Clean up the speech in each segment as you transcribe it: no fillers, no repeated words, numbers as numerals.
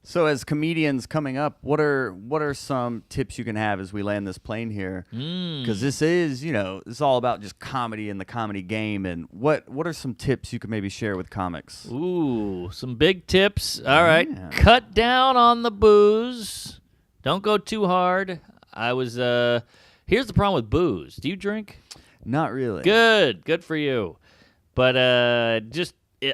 So as comedians coming up, what are some tips you can have as we land this plane here? Because this is, it's all about just comedy and the comedy game. And what are some tips you could maybe share with comics? Ooh, some big tips. All right. Cut down on the booze. Don't go too hard. Here's the problem with booze. Do you drink? Not really. Good for you. But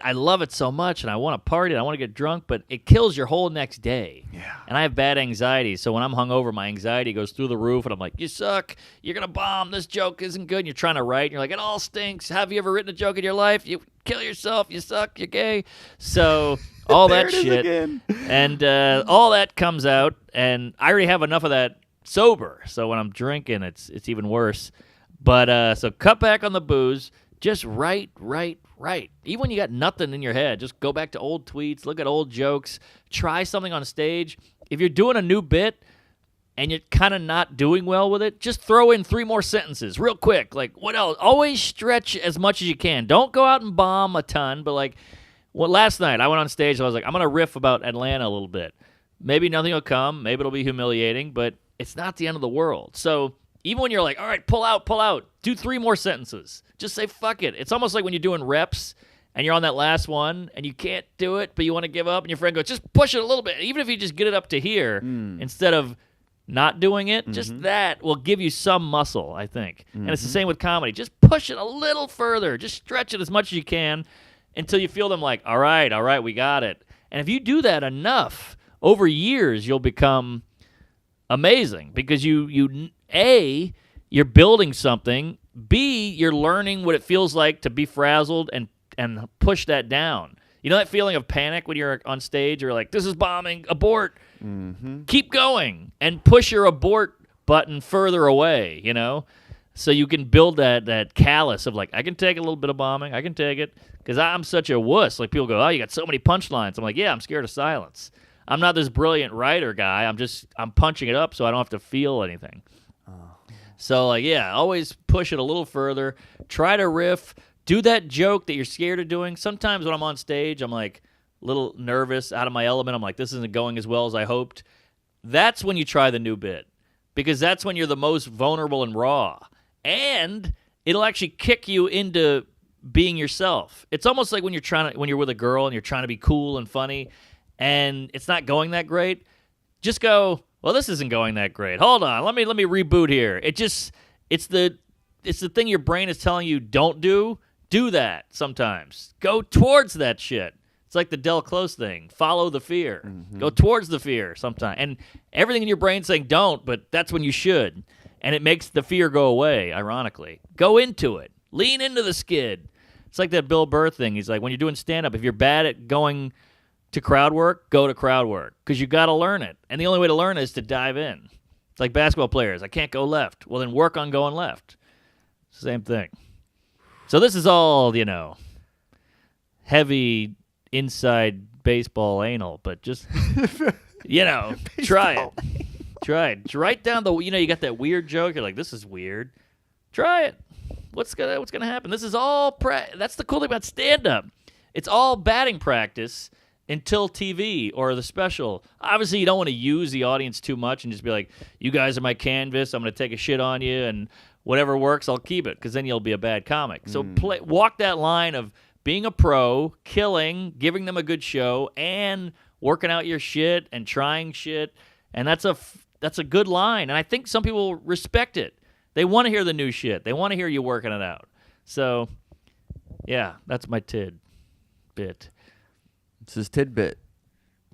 I love it so much, and I want to party, and I want to get drunk, but it kills your whole next day. Yeah. And I have bad anxiety, so when I'm hungover, my anxiety goes through the roof, and I'm like, you suck, you're going to bomb, this joke isn't good, and you're trying to write, and you're like, it all stinks, have you ever written a joke in your life? You kill yourself, you suck, you're gay. So all that shit, and all that comes out, and I already have enough of that sober, so when I'm drinking, it's even worse. But so cut back on the booze, just write. Even when you got nothing in your head, just go back to old tweets, look at old jokes, try something on stage. If you're doing a new bit and you're kind of not doing well with it, just throw in 3 more sentences real quick. Like, what else? Always stretch as much as you can. Don't go out and bomb a ton, but last night I went on stage, I was like, I'm going to riff about Atlanta a little bit. Maybe nothing will come, maybe it'll be humiliating, but it's not the end of the world. So even when you're like, all right, pull out, do 3 more sentences. Just say, fuck it. It's almost like when you're doing reps and you're on that last one and you can't do it, but you want to give up, and your friend goes, just push it a little bit. Even if you just get it up to here instead of not doing it, just that will give you some muscle, I think. And it's the same with comedy. Just push it a little further. Just stretch it as much as you can until you feel them like, all right, we got it. And if you do that enough, over years, you'll become amazing because A, you're building something. B, you're learning what it feels like to be frazzled and push that down. You know that feeling of panic when you're on stage? You're like, this is bombing, abort. Keep going and push your abort button further away, So you can build that callus of like, I can take a little bit of bombing. I can take it because I'm such a wuss. Like people go, oh, you got so many punchlines. I'm like, yeah, I'm scared of silence. I'm not this brilliant writer guy. I'm punching it up so I don't have to feel anything. So, always push it a little further. Try to riff. Do that joke that you're scared of doing. Sometimes when I'm on stage, I'm like a little nervous, out of my element. I'm like, this isn't going as well as I hoped. That's when you try the new bit because that's when you're the most vulnerable and raw. And it'll actually kick you into being yourself. It's almost like when you're with a girl and you're trying to be cool and funny and it's not going that great. Just go, well, this isn't going that great. Hold on, let me reboot here. It's the thing your brain is telling you don't do. Do that sometimes. Go towards that shit. It's like the Del Close thing. Follow the fear. Go towards the fear sometimes. And everything in your brain saying don't, but that's when you should. And it makes the fear go away, ironically. Go into it. Lean into the skid. It's like that Bill Burr thing. He's like, when you're doing stand-up, if you're bad at going to crowd work, go to crowd work because you got to learn it. And the only way to learn it is to dive in. It's like basketball players. I can't go left. Well, then work on going left. Same thing. So this is all, heavy inside baseball anal, but just, try it. Try it. Write down you got that weird joke. You're like, this is weird. Try it. What's gonna happen? This is all that's the cool thing about stand-up. It's all batting practice until TV or the special. Obviously, you don't want to use the audience too much and just be like, you guys are my canvas. I'm going to take a shit on you, and whatever works, I'll keep it, because then you'll be a bad comic. So walk that line of being a pro, killing, giving them a good show, and working out your shit and trying shit. And that's a good line. And I think some people respect it. They want to hear the new shit. They want to hear you working it out. So, yeah, that's my tidbit. This is tidbit.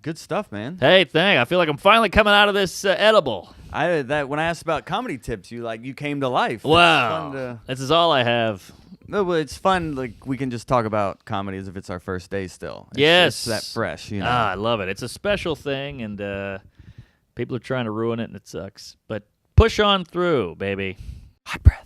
Good stuff, man. Hey, thanks. I feel like I'm finally coming out of this edible. When I asked about comedy tips, you came to life. Wow. This is all I have. No, but it's fun. Like, we can just talk about comedy as if it's our first day still. It's that fresh, I love it. It's a special thing, and people are trying to ruin it, and it sucks. But push on through, baby. Hot breath.